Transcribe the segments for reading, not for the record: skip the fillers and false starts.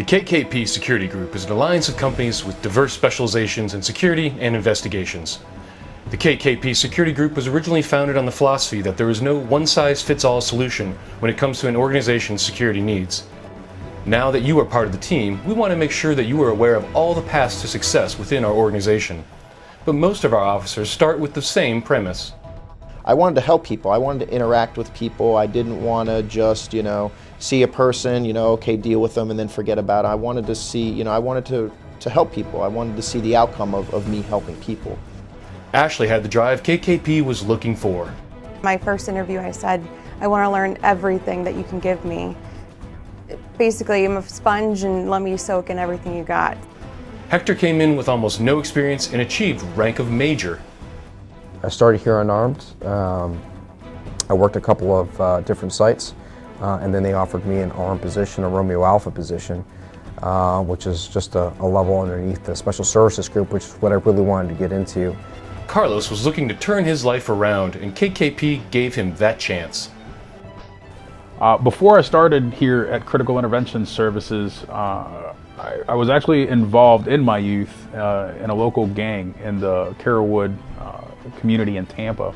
The KKP Security Group is an alliance of companies with diverse specializations in security and investigations. The KKP Security Group was originally founded on the philosophy that there is no one-size-fits-all solution when it comes to an organization's security needs. Now that you are part of the team, we want to make sure that you are aware of all the paths to success within our organization. But most of our officers start with the same premise. I wanted to help people. I wanted to interact with people. I didn't want to just, see a person, okay, deal with them and then forget about it. I wanted to see, I wanted to help people. I wanted to see the outcome of me helping people. Ashley had the drive KKP was looking for. My first interview, I said, I want to learn everything that you can give me. Basically, I'm a sponge and let me soak in everything you got. Hector came in with almost no experience and achieved rank of major. I started here unarmed. I worked a couple of different sites, and then they offered me an armed position, a Romeo Alpha position, which is just a level underneath the Special Services Group, which is what I really wanted to get into. Carlos was looking to turn his life around, and KKP gave him that chance. Before I started here at Critical Intervention Services, I was actually involved in my youth in a local gang in the Carrollwood community in Tampa.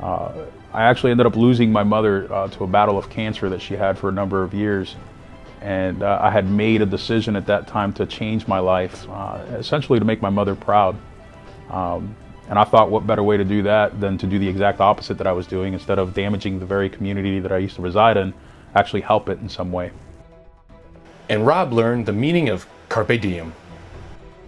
I actually ended up losing my mother to a battle of cancer that she had for a number of years. And I had made a decision at that time to change my life, essentially to make my mother proud. And I thought, what better way to do that than to do the exact opposite that I was doing, instead of damaging the very community that I used to reside in, actually help it in some way. And Rob learned the meaning of carpe diem.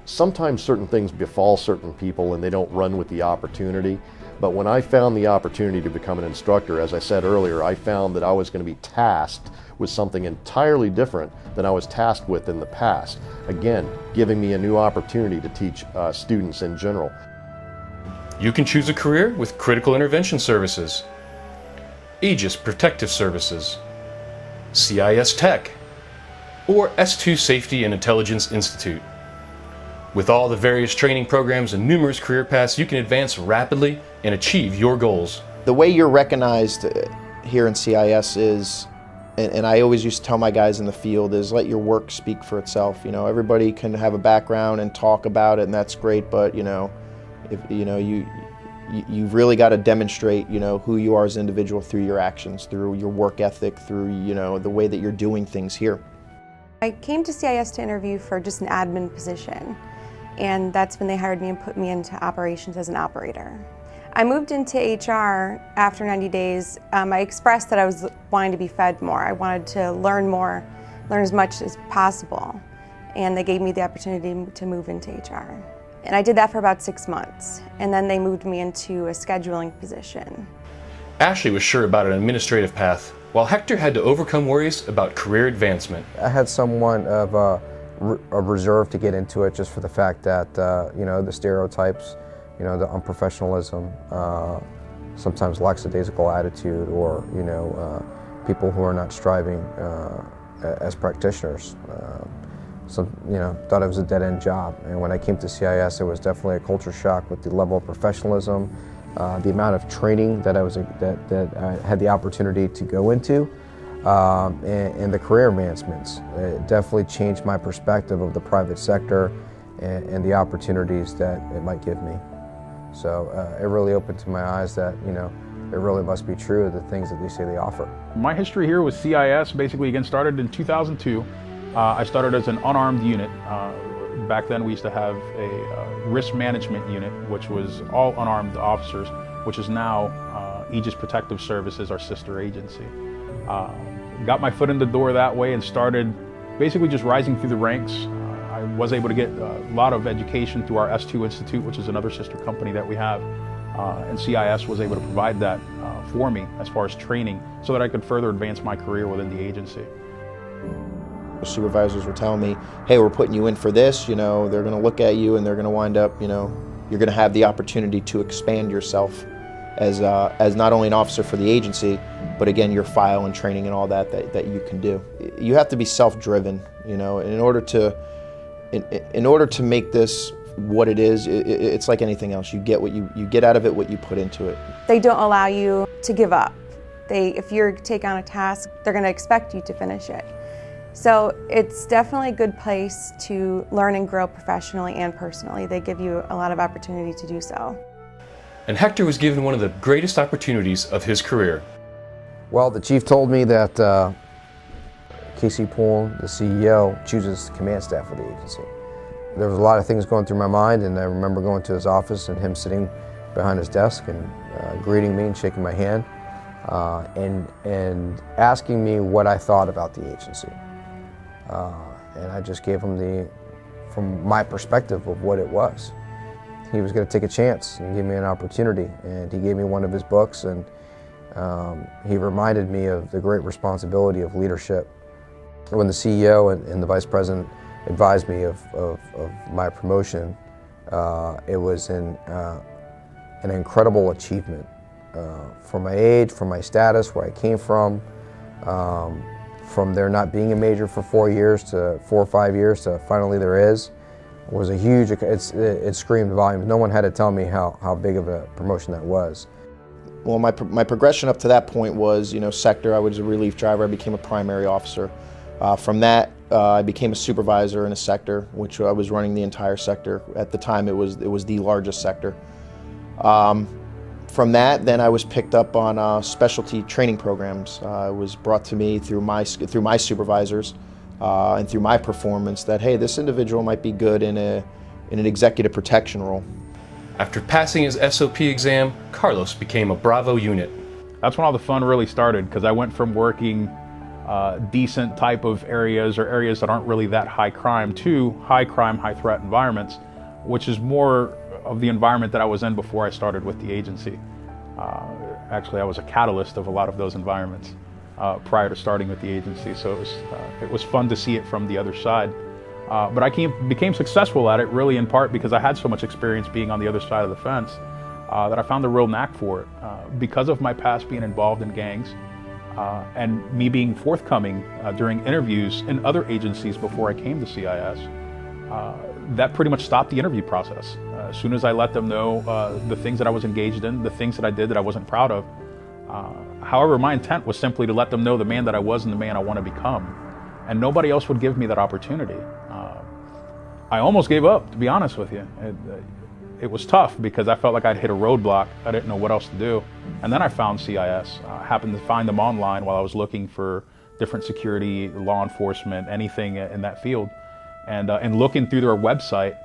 Sometimes certain things befall certain people and they don't run with the opportunity. But when I found the opportunity to become an instructor, as I said earlier, I found that I was going to be tasked with something entirely different than I was tasked with in the past. Again, giving me a new opportunity to teach students in general. You can choose a career with Critical Intervention Services, Aegis Protective Services, CIS Tech, or S2 Safety and Intelligence Institute. With all the various training programs and numerous career paths, you can advance rapidly and achieve your goals. The way you're recognized here in CIS is, and I always used to tell my guys in the field, is let your work speak for itself. Everybody can have a background and talk about it, and that's great, but if you've really got to demonstrate who you are as an individual through your actions, through your work ethic, through the way that you're doing things here. I came to CIS to interview for just an admin position, and that's when they hired me and put me into operations as an operator. I moved into HR after 90 days. I expressed that I was wanting to be fed more. I wanted to learn more, learn as much as possible, and they gave me the opportunity to move into HR. And I did that for about 6 months, and then they moved me into a scheduling position. Ashley was sure about an administrative path, while Hector had to overcome worries about career advancement. I had somewhat of a reserve to get into it, just for the fact that, the stereotypes, the unprofessionalism, sometimes lackadaisical attitude, or, people who are not striving as practitioners. Thought it was a dead-end job. And when I came to CIS, it was definitely a culture shock with the level of professionalism, the amount of training that I had the opportunity to go into, and the career advancements. It definitely changed my perspective of the private sector and the opportunities that it might give me. So it really opened to my eyes that, it really must be true, the things that they say they offer. My history here with CIS basically started in 2002. I started as an unarmed unit. Back then we used to have a risk management unit, which was all unarmed officers, which is now Aegis Protective Services, our sister agency. Got my foot in the door that way and started basically just rising through the ranks. I was able to get a lot of education through our S2 Institute, which is another sister company that we have, and CIS was able to provide that for me as far as training so that I could further advance my career within the agency. Supervisors were telling me, hey, we're putting you in for this, they're going to look at you and they're going to wind up, you're going to have the opportunity to expand yourself as not only an officer for the agency, but again, your file and training and all that you can do. You have to be self-driven, in order to make this what it is. It's like anything else. You get you get out of it what you put into it. They don't allow you to give up. If you take on a task, they're going to expect you to finish it. So it's definitely a good place to learn and grow professionally and personally. They give you a lot of opportunity to do so. And Hector was given one of the greatest opportunities of his career. Well, the chief told me that Casey Pullen, the CEO, chooses the command staff of the agency. There was a lot of things going through my mind, and I remember going to his office and him sitting behind his desk and greeting me and shaking my hand and asking me what I thought about the agency. And I just gave him from my perspective of what it was. He was going to take a chance and give me an opportunity, and he gave me one of his books, and he reminded me of the great responsibility of leadership. When the CEO and the vice president advised me of my promotion, it was an incredible achievement for my age, for my status, where I came from there not being a major for 4 years to 4 or 5 years to finally there is, was a huge, it screamed volumes. No one had to tell me how big of a promotion that was. Well, my progression up to that point was, sector. I was a relief driver. I became a primary officer. From that, I became a supervisor in a sector, which I was running the entire sector. At the time, it was the largest sector. From that, then I was picked up on specialty training programs. It was brought to me through my supervisors and through my performance that, hey, this individual might be good in an executive protection role. After passing his SOP exam, Carlos became a Bravo unit. That's when all the fun really started, because I went from working decent type of areas or areas that aren't really that high crime to high crime, high threat environments, which is more of the environment that I was in before I started with the agency. Actually, I was a catalyst of a lot of those environments prior to starting with the agency, so it was fun to see it from the other side. But I became successful at it really in part because I had so much experience being on the other side of the fence that I found a real knack for it. Because of my past being involved in gangs and me being forthcoming during interviews in other agencies before I came to CIS, that pretty much stopped the interview process. As soon as I let them know the things that I was engaged in, the things that I did that I wasn't proud of. However, my intent was simply to let them know the man that I was and the man I want to become. And nobody else would give me that opportunity. I almost gave up, to be honest with you. It was tough because I felt like I'd hit a roadblock. I didn't know what else to do. And then I found CIS. I happened to find them online while I was looking for different security, law enforcement, anything in that field. And looking through their website,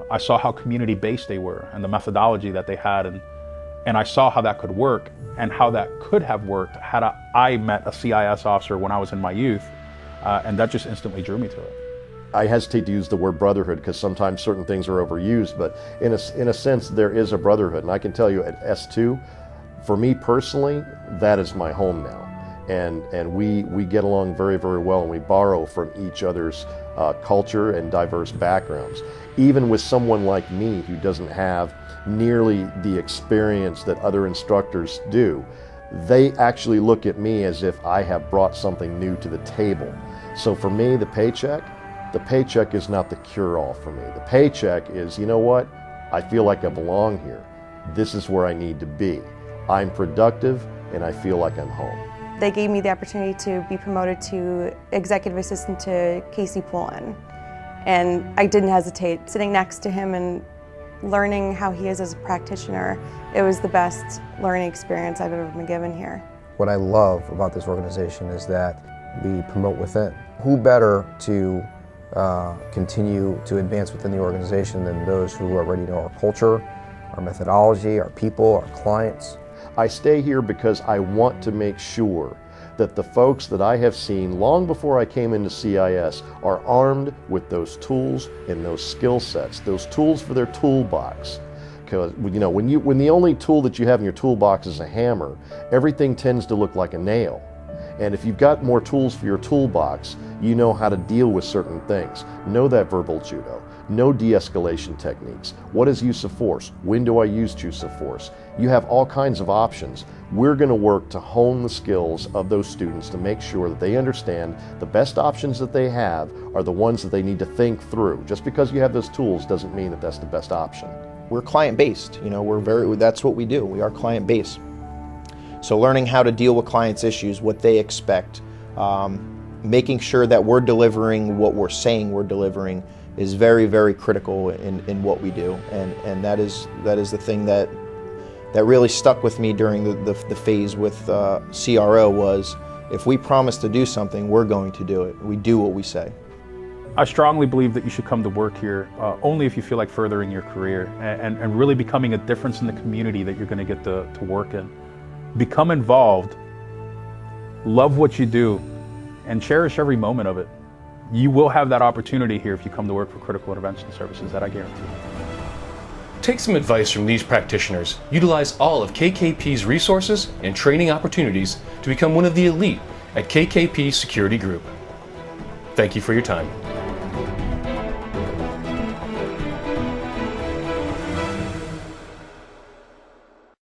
I saw how community-based they were and the methodology that they had. And I saw how that could work and how that could have worked had I met a CIS officer when I was in my youth. And that just instantly drew me to it. I hesitate to use the word brotherhood because sometimes certain things are overused, but in a sense, there is a brotherhood. And I can tell you at S2, for me personally, that is my home now. And we get along very, very well, and we borrow from each other's culture and diverse backgrounds. Even with someone like me who doesn't have nearly the experience that other instructors do, they actually look at me as if I have brought something new to the table. So for me, the paycheck is not the cure-all for me. The paycheck is, you know what? I feel like I belong here. This is where I need to be. I'm productive and I feel like I'm home. They gave me the opportunity to be promoted to executive assistant to Casey Pullen. And I didn't hesitate. Sitting next to him and learning how he is as a practitioner, it was the best learning experience I've ever been given here. What I love about this organization is that we promote within. Who better to continue to advance within the organization than those who already know our culture, our methodology, our people, our clients. I stay here because I want to make sure that the folks that I have seen long before I came into CIS are armed with those tools and those skill sets, those tools for their toolbox. Because when the only tool that you have in your toolbox is a hammer, everything tends to look like a nail. And if you've got more tools for your toolbox, you know how to deal with certain things. Know that verbal judo. Know de-escalation techniques. What is use of force? When do I use use of force? You have all kinds of options. We're going to work to hone the skills of those students to make sure that they understand the best options that they have are the ones that they need to think through. Just because you have those tools doesn't mean that that's the best option. We're client-based. That's what we do. We are client-based. So learning how to deal with clients' issues, what they expect, making sure that we're delivering what we're saying we're delivering is very, very critical in what we do, and that is the thing that really stuck with me during the phase with CRO was, if we promise to do something, we're going to do it. We do what we say. I strongly believe that you should come to work here only if you feel like furthering your career and really becoming a difference in the community that you're going to get to work in. Become involved, love what you do, and cherish every moment of it. You will have that opportunity here if you come to work for Critical Intervention Services, that I guarantee. Take some advice from these practitioners. Utilize all of KKP's resources and training opportunities to become one of the elite at KKP Security Group. Thank you for your time.